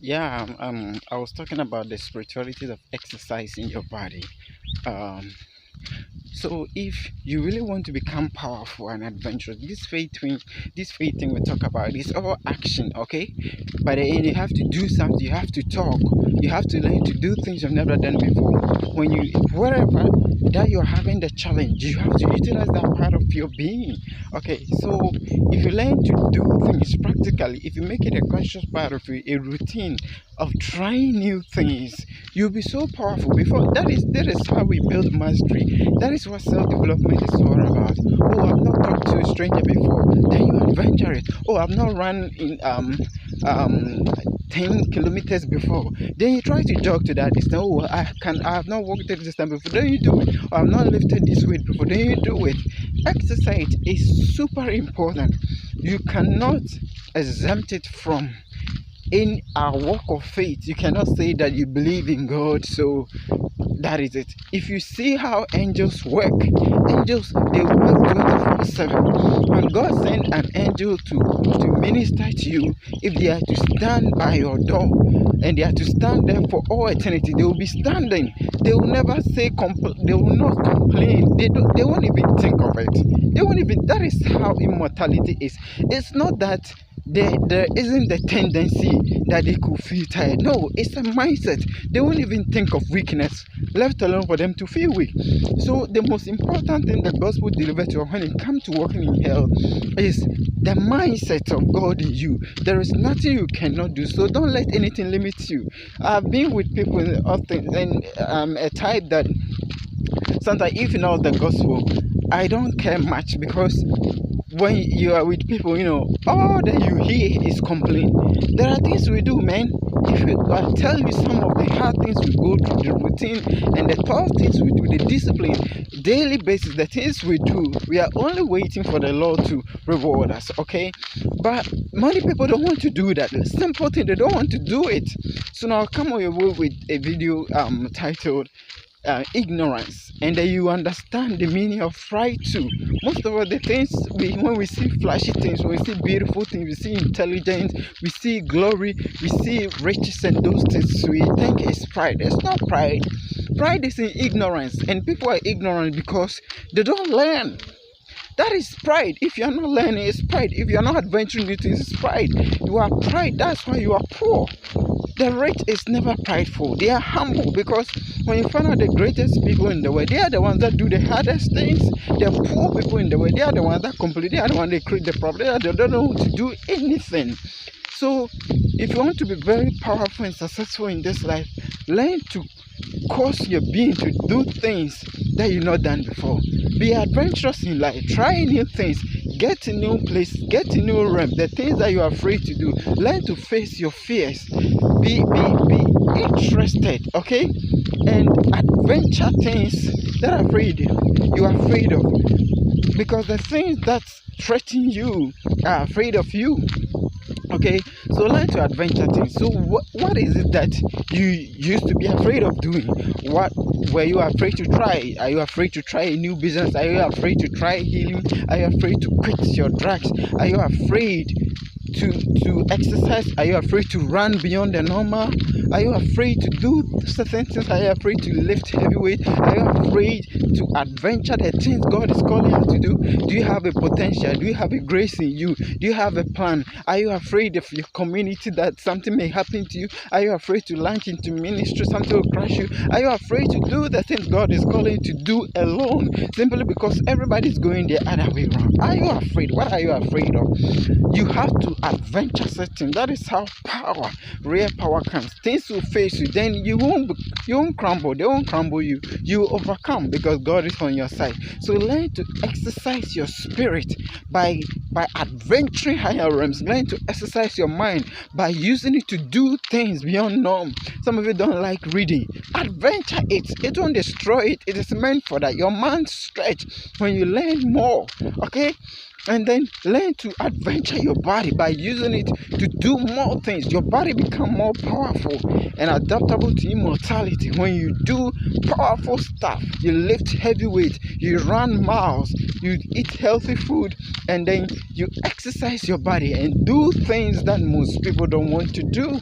Yeah, I was talking about the spirituality of exercise in your body. Um, so if you really want to become powerful and adventurous, this faith thing we talk about is all action, okay? By the end, you have to do something. You have to talk. You have to learn to do things you've never done before. When you wherever that you're having the challenge, you have to utilize that part of your being. Okay, so if you learn to do things practically, if you make it a conscious part of you, a routine of trying new things, you'll be so powerful. Before that is how we build mastery. That is what self-development is all about. Oh, I've not talked to a stranger before. Then you adventure it. Oh, I've not run in um 10 kilometers before. Then you try to jog to that distance. Oh, I have not walked this distance before. Then you do it. Oh, I've not lifted this weight before. Then you do it. Exercise is super important. You cannot exempt it from in our walk of faith. You cannot say that you believe in God, so that is it. If you see how angels work, angels they work 24/7. When God sends an angel to minister to you, if they are to stand by your door and they are to stand there for all eternity, they will be standing. They will never say they will not complain. They won't even think of it. They won't even That is how immortality is. It's not that there isn't the tendency that they could feel tired. No, it's a mindset. They won't even think of weakness, left alone for them to feel weak. So the most important thing the gospel delivers to us when it comes to walking in health is the mindset of God in you. There is nothing you cannot do. So don't let anything limit you. I've been with people often and a type that sometimes if you know the gospel, I don't care much because when you are with people, all that you hear is complaint. There are things we do, man. If I tell you some of the hard things we go through, the routine and the tough things we do, the discipline, daily basis, the things we do, we are only waiting for the Lord to reward us, okay? But many people don't want to do that. The simple thing, they don't want to do it. So now I'll come on your way with a video titled ignorance, and then you understand the meaning of pride too. Most of all the things when we see flashy things, when we see beautiful things, we see intelligence, we see glory, we see riches, and those things we think is pride. It's not pride. Pride is in ignorance, and people are ignorant because they don't learn. That is pride. If you are not learning, it's pride. If you are not adventuring, it is pride. You are pride. That's why you are poor. The rich is never prideful. They are humble because when you find out the greatest people in the world, they are the ones that do the hardest things. The poor people in the world, they are the ones that complain. They are the ones that create the problem. They don't know how to do anything. So, if you want to be very powerful and successful in this life, learn to cause your being to do things that you've not done before. Be adventurous in life. Try new things. Get to new place. Get to new realm. The things that you are afraid to do. Learn to face your fears. Be interested, okay? And adventure things that are afraid you are afraid of. Because the things that threaten you are afraid of you. Okay, so learn to adventure things. So what is it that you used to be afraid of doing? What were you afraid to try? Are you afraid to try a new business? Are you afraid to try healing? Are you afraid to quit your drugs? Are you afraid to exercise? Are you afraid to run beyond the normal? Are you afraid to do certain things? Are you afraid to lift heavy weight? Are you afraid to adventure the things God is calling you to do? Do you have a potential? Do you have a grace in you? Do you have a plan? Are you afraid of your community that something may happen to you? Are you afraid to launch into ministry, something will crush you? Are you afraid to do the things God is calling you to do alone simply because everybody's going the other way around? Are you afraid? What are you afraid of? You have to adventure certain. That is how real power comes. Things will face you, then you won't crumble. They won't crumble you. You will overcome because God is on your side. So learn to exercise your spirit by adventuring higher realms. Learn to exercise your mind by using it to do things beyond norm. Some of you don't like reading. Adventure it. It won't destroy it. It is meant for that. Your mind stretch when you learn more. Okay? And then learn to adventure your body by using it to do more things. Your body become more powerful and adaptable to immortality. When you do powerful stuff, you lift heavy weight, you run miles, you eat healthy food, and then you exercise your body and do things that most people don't want to do.